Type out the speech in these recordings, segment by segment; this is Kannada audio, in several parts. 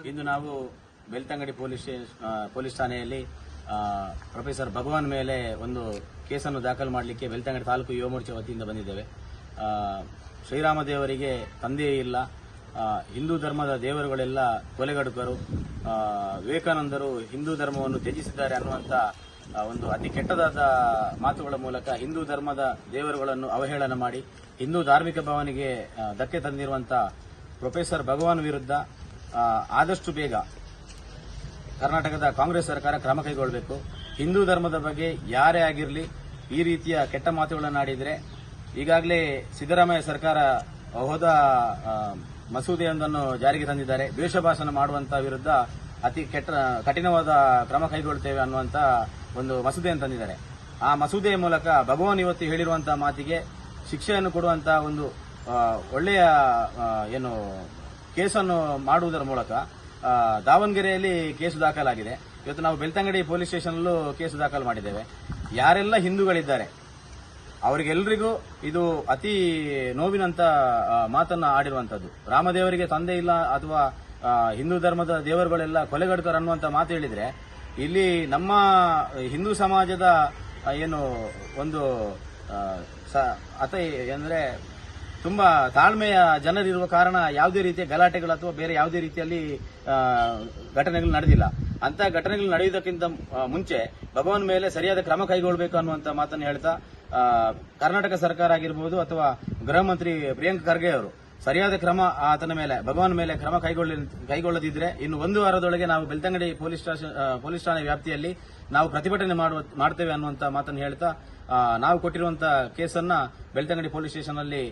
ಇಂದು ನಾವು ಬೆಳ್ತಂಗಡಿ ಪೊಲೀಸ್ ಠಾಣೆಯಲ್ಲಿ ಪ್ರೊಫೆಸರ್ ಭಗವಾನ್ ಮೇಲೆ ಒಂದು ಕೇಸನ್ನು ದಾಖಲು ಮಾಡಲಿಕ್ಕೆ ಬೆಳ್ತಂಗಡಿ ತಾಲೂಕು ಯುವ ಮೋರ್ಚಾ ವತಿಯಿಂದ ಬಂದಿದ್ದೇವೆ. ಶ್ರೀರಾಮ ದೇವರಿಗೆ ತಂದೆಯೇ ಇಲ್ಲ, ಹಿಂದೂ ಧರ್ಮದ ದೇವರುಗಳೆಲ್ಲ ಕೊಲೆಗಡುಕರು, ವಿವೇಕಾನಂದರು ಹಿಂದೂ ಧರ್ಮವನ್ನು ತ್ಯಜಿಸಿದ್ದಾರೆ ಅನ್ನುವಂಥ ಒಂದು ಅತಿ ಕೆಟ್ಟದಾದ ಮಾತುಗಳ ಮೂಲಕ ಹಿಂದೂ ಧರ್ಮದ ದೇವರುಗಳನ್ನು ಅವಹೇಳನ ಮಾಡಿ ಹಿಂದೂ ಧಾರ್ಮಿಕ ಭಾವನೆಗೆ ಧಕ್ಕೆ ತಂದಿರುವಂತಹ ಪ್ರೊಫೆಸರ್ ಭಗವಾನ್ ವಿರುದ್ಧ ಆದಷ್ಟು ಬೇಗ ಕರ್ನಾಟಕದ ಕಾಂಗ್ರೆಸ್ ಸರ್ಕಾರ ಕ್ರಮ ಕೈಗೊಳ್ಳಬೇಕು. ಹಿಂದೂ ಧರ್ಮದ ಬಗ್ಗೆ ಯಾರೇ ಆಗಿರಲಿ ಈ ರೀತಿಯ ಕೆಟ್ಟ ಮಾತುಗಳನ್ನಾಡಿದರೆ ಈಗಾಗಲೇ ಸಿದ್ದರಾಮಯ್ಯ ಸರ್ಕಾರ ಹೋದ ಮಸೂದೆಯೊಂದನ್ನು ಜಾರಿಗೆ ತಂದಿದ್ದಾರೆ. ದ್ವೇಷ ಭಾಷಣ ಮಾಡುವಂತಹ ವಿರುದ್ಧ ಅತಿ ಕಠಿಣವಾದ ಕ್ರಮ ಕೈಗೊಳ್ಳುತ್ತೇವೆ ಅನ್ನುವಂತ ಒಂದು ಮಸೂದೆಯನ್ನು ತಂದಿದ್ದಾರೆ. ಆ ಮಸೂದೆಯ ಮೂಲಕ ಭಗವಾನ್ ಇವತ್ತು ಹೇಳಿರುವಂತಹ ಮಾತಿಗೆ ಶಿಕ್ಷೆಯನ್ನು ಕೊಡುವಂತಹ ಒಂದು ಒಳ್ಳೆಯ ಕೇಸನ್ನು ಮಾಡುವುದರ ಮೂಲಕ ದಾವಣಗೆರೆಯಲ್ಲಿ ಕೇಸು ದಾಖಲಾಗಿದೆ. ಇವತ್ತು ನಾವು ಬೆಳ್ತಂಗಡಿ ಪೊಲೀಸ್ ಸ್ಟೇಷನ್ನಲ್ಲೂ ಕೇಸು ದಾಖಲು ಮಾಡಿದ್ದೇವೆ. ಯಾರೆಲ್ಲ ಹಿಂದೂಗಳಿದ್ದಾರೆ ಅವರಿಗೆಲ್ಲರಿಗೂ ಇದು ಅತಿ ನೋವಿನಂತ ಮಾತನ್ನ ಆಡಿರುವಂತದ್ದು. ರಾಮದೇವರಿಗೆ ತಂದೆ ಇಲ್ಲ ಅಥವಾ ಹಿಂದೂ ಧರ್ಮದ ದೇವರುಗಳೆಲ್ಲ ಕೊಲೆಗಡುಕರು ಅನ್ನುವಂತ ಮಾತು ಹೇಳಿದ್ರೆ ಇಲ್ಲಿ ನಮ್ಮ ಹಿಂದೂ ಸಮಾಜದ ಒಂದು ಅಂದ್ರೆ ತುಂಬಾ ತಾಳ್ಮೆಯ ಜನರಿರುವ ಕಾರಣ ಯಾವುದೇ ರೀತಿಯ ಗಲಾಟೆಗಳು ಅಥವಾ ಬೇರೆ ಯಾವುದೇ ರೀತಿಯಲ್ಲಿ ಘಟನೆಗಳು ನಡೆದಿಲ್ಲ. ಅಂತ ಘಟನೆಗಳು ನಡೆಯುವುದಕ್ಕಿಂತ ಮುಂಚೆ ಭಗವಾನ್ ಮೇಲೆ ಸರಿಯಾದ ಕ್ರಮ ಕೈಗೊಳ್ಳಬೇಕು ಅನ್ನುವಂತ ಮಾತನ್ನು ಹೇಳ್ತಾ ಕರ್ನಾಟಕ ಸರ್ಕಾರ ಆಗಿರಬಹುದು ಅಥವಾ ಗೃಹ ಮಂತ್ರಿ ಪ್ರಿಯಾಂಕ್ ಖರ್ಗೆ ಅವರು ಸರಿಯಾದ ಕ್ರಮ ಆತನ ಮೇಲೆ ಭಗವಾನ್ ಮೇಲೆ ಕ್ರಮ ಕೈಗೊಳ್ಳದಿದ್ರೆ ಇನ್ನು ಒಂದು ವಾರದೊಳಗೆ ನಾವು ಬೆಳ್ತಂಗಡಿ ಪೊಲೀಸ್ ಠಾಣೆ ವ್ಯಾಪ್ತಿಯಲ್ಲಿ ನಾವು ಪ್ರತಿಭಟನೆ ಮಾಡ್ತೇವೆ ಅನ್ನುವಂತ ಮಾತನ್ನು ಹೇಳ್ತಾ ನಾವು ಕೊಟ್ಟಿರುವಂತಹ ಕೇಸನ್ನ ಬೆಳ್ತಂಗಡಿ ಪೊಲೀಸ್ ಸ್ಟೇಷನ್ ಅಲ್ಲಿ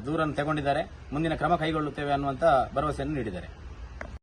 ದೂರನ್ನು ತಗೊಂಡಿದ್ದಾರೆ. ಮುಂದಿನ ಕ್ರಮ ಕೈಗೊಳ್ಳುತ್ತೇವೆ ಅನ್ನುವಂತ ಭರವಸೆಯನ್ನು ನೀಡಿದ್ದಾರೆ.